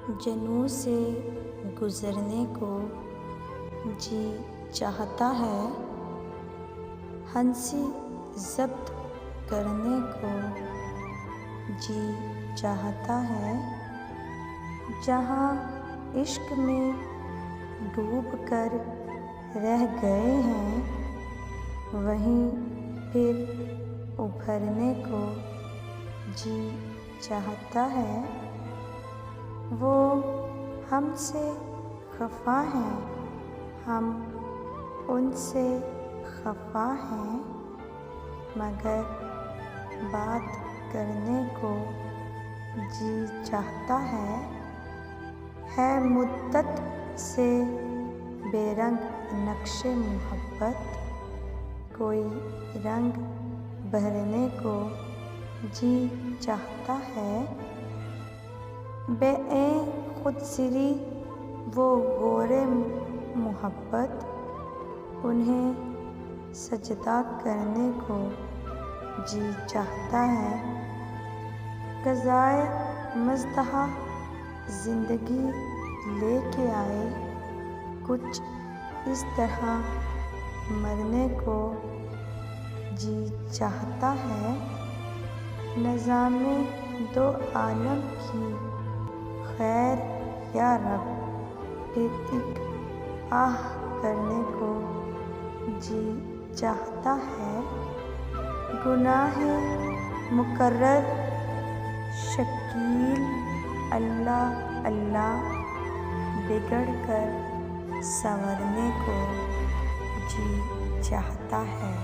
जनूं से गुज़रने को जी चाहता है, हंसी ज़ब्त करने को जी चाहता है। जहाँ इश्क में डूब कर रह गए हैं, वहीं फिर उभरने को जी चाहता है। वो हमसे खफा हैं, हम उनसे खफा हैं, मगर बात करने को जी चाहता है मुद्दत से बेरंग नक्शे मोहब्बत, कोई रंग भरने को जी चाहता है। बे खुदसिरी वो गोरे मोहब्बत, उन्हें सजदा करने को जी चाहता है। क़ज़ाए मज़दहा ज़िंदगी लेके आए, कुछ इस तरह मरने को जी चाहता है। नज़ामे दो आलम की खैर या रब, एक आह करने को जी चाहता है। गुनाहे मुकर्रर शकील अल्लाह अल्लाह बिगड़ कर संवरने को जी चाहता है।